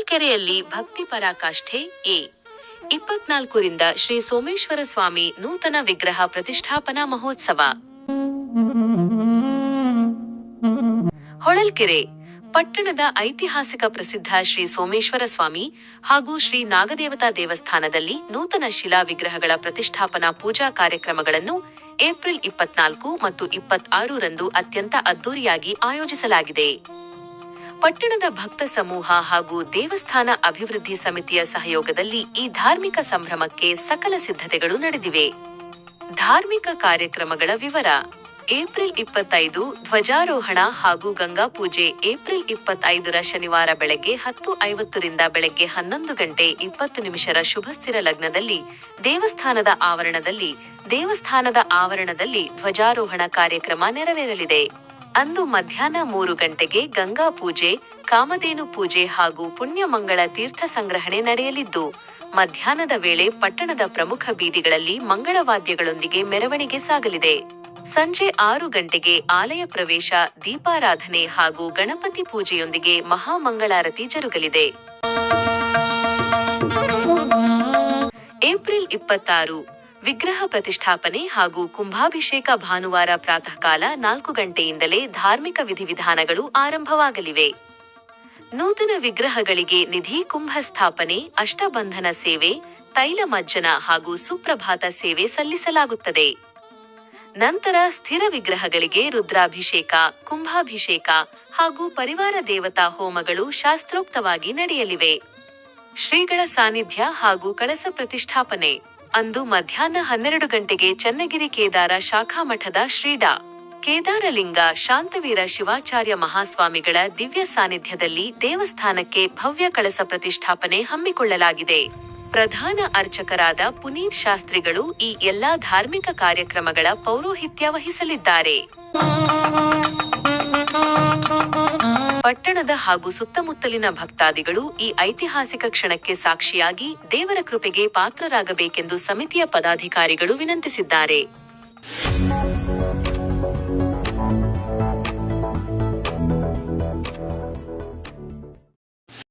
ಹೊಳಲ್ಕೆರೆಯಲ್ಲಿ ಭಕ್ತಿ ಪರಾಕಾಷ್ಠೆ ಎ 24ರಿಂದ ಶ್ರೀ ಸೋಮೇಶ್ವರ ಸ್ವಾಮಿ ನೂತನ ವಿಗ್ರಹ ಪ್ರತಿಷ್ಠಾಪನಾ ಮಹೋತ್ಸವ. ಹೊಳಲ್ಕೆರೆ ಪಟ್ಟಣದ ಐತಿಹಾಸಿಕ ಪ್ರಸಿದ್ಧ ಶ್ರೀ ಸೋಮೇಶ್ವರ ಸ್ವಾಮಿ ಹಾಗೂ ಶ್ರೀ ನಾಗದೇವತಾ ದೇವಸ್ಥಾನದಲ್ಲಿ ನೂತನ ಶಿಲಾ ವಿಗ್ರಹಗಳ ಪ್ರತಿಷ್ಠಾಪನಾ ಪೂಜಾ ಕಾರ್ಯಕ್ರಮಗಳನ್ನು ಏಪ್ರಿಲ್ 24 ಮತ್ತು 26ರಂದು ಅತ್ಯಂತ ಅದ್ದೂರಿಯಾಗಿ ಆಯೋಜಿಸಲಾಗಿದೆ. ಪಟ್ಟಣದ ಭಕ್ತ ಸಮೂಹ ಹಾಗೂ ದೇವಸ್ಥಾನ ಅಭಿವೃದ್ಧಿ ಸಮಿತಿಯ ಸಹಯೋಗದಲ್ಲಿ ಈ ಧಾರ್ಮಿಕ ಸಂಭ್ರಮಕ್ಕೆ ಸಕಲ ಸಿದ್ಧತೆಗಳು ನಡೆದಿವೆ. ಧಾರ್ಮಿಕ ಕಾರ್ಯಕ್ರಮಗಳ ವಿವರ: ಏಪ್ರಿಲ್ 25 ಧ್ವಜಾರೋಹಣ ಹಾಗೂ ಗಂಗಾ ಪೂಜೆ. ಏಪ್ರಿಲ್ 25ರ ಶನಿವಾರ ಬೆಳಗ್ಗೆ 10:50ರಿಂದ ಬೆಳಗ್ಗೆ 11:20 ಶುಭಸ್ಥಿರ ಲಗ್ನದಲ್ಲಿ ದೇವಸ್ಥಾನದ ಆವರಣದಲ್ಲಿ ಧ್ವಜಾರೋಹಣ ಕಾರ್ಯಕ್ರಮ ನೆರವೇರಲಿದೆ. ಅಂದು ಮಧ್ಯಾಹ್ನ 3 ಗಂಟೆಗೆ ಗಂಗಾ ಪೂಜೆ, ಕಾಮಧೇನು ಪೂಜೆ ಹಾಗೂ ಪುಣ್ಯಮಂಗಳ ತೀರ್ಥ ಸಂಗ್ರಹಣೆ ನಡೆಯಲಿದ್ದು, ಮಧ್ಯಾಹ್ನದ ವೇಳೆ ಪಟ್ಟಣದ ಪ್ರಮುಖ ಬೀದಿಗಳಲ್ಲಿ ಮಂಗಳವಾದ್ಯಗಳೊಂದಿಗೆ ಮೆರವಣಿಗೆ ಸಾಗಲಿದೆ. ಸಂಜೆ 6 ಗಂಟೆಗೆ ಆಲಯ ಪ್ರವೇಶ, ದೀಪಾರಾಧನೆ ಹಾಗೂ ಗಣಪತಿ ಪೂಜೆಯೊಂದಿಗೆ ಮಹಾಮಂಗಳಾರತಿ ಜರುಗಲಿದೆ. ಏಪ್ರಿಲ್ 26 ವಿಗ್ರಹ ಪ್ರತಿಷ್ಠಾಪನೆ ಹಾಗೂ ಕುಂಭಾಭಿಷೇಕ. ಭಾನುವಾರ ಪ್ರಾತಃ ಕಾಲ 4 ಗಂಟೆಯಿಂದಲೇ ಧಾರ್ಮಿಕ ವಿಧಿವಿಧಾನಗಳು ಆರಂಭವಾಗಲಿವೆ. ನೂತನ ವಿಗ್ರಹಗಳಿಗೆ ನಿಧಿ ಕುಂಭ ಸ್ಥಾಪನೆ, ಅಷ್ಟಬಂಧನ ಸೇವೆ, ತೈಲಮಜ್ಜನ ಹಾಗೂ ಸುಪ್ರಭಾತ ಸೇವೆ ಸಲ್ಲಿಸಲಾಗುತ್ತದೆ. ನಂತರ ಸ್ಥಿರ ವಿಗ್ರಹಗಳಿಗೆ ರುದ್ರಾಭಿಷೇಕ, ಕುಂಭಾಭಿಷೇಕ ಹಾಗೂ ಪರಿವಾರ ದೇವತಾ ಹೋಮಗಳು ಶಾಸ್ತ್ರೋಕ್ತವಾಗಿ ನಡೆಯಲಿವೆ. ಶ್ರೀಗಳ ಸಾನ್ನಿಧ್ಯ ಹಾಗೂ ಕಳಸ ಪ್ರತಿಷ್ಠಾಪನೆ. ಅಂದು ಮಧ್ಯಾಹ್ನ 12 ಗಂಟೆಗೆ ಚನ್ನಗಿರಿ ಕೇದಾರ ಶಾಖಾಮಠದ ಶ್ರೀ ಡಾ. ಕೇದಾರಲಿಂಗ ಶಾಂತವೀರ ಶಿವಾಚಾರ್ಯ ಮಹಾಸ್ವಾಮಿಗಳ ದಿವ್ಯ ಸಾನ್ನಿಧ್ಯದಲ್ಲಿ ದೇವಸ್ಥಾನಕ್ಕೆ ಭವ್ಯ ಕಳಸ ಪ್ರತಿಷ್ಠಾಪನೆ ಹಮ್ಮಿಕೊಳ್ಳಲಾಗಿದೆ. ಪ್ರಧಾನ ಅರ್ಚಕರಾದ ಪುನೀತ್ ಶಾಸ್ತ್ರಿಗಳು ಈ ಎಲ್ಲಾ ಧಾರ್ಮಿಕ ಕಾರ್ಯಕ್ರಮಗಳ ಪೌರೋಹಿತ್ಯ ವಹಿಸಲಿದ್ದಾರೆ. ಪಟ್ಟಣದ ಹಾಗೂ ಸುತ್ತಮುತ್ತಲಿನ ಭಕ್ತಾದಿಗಳು ಈ ಐತಿಹಾಸಿಕ ಕ್ಷಣಕ್ಕೆ ಸಾಕ್ಷಿಯಾಗಿ ದೇವರ ಕೃಪೆಗೆ ಪಾತ್ರರಾಗಬೇಕೆಂದು ಸಮಿತಿಯ ಪದಾಧಿಕಾರಿಗಳು ವಿನಂತಿಸಿದ್ದಾರೆ.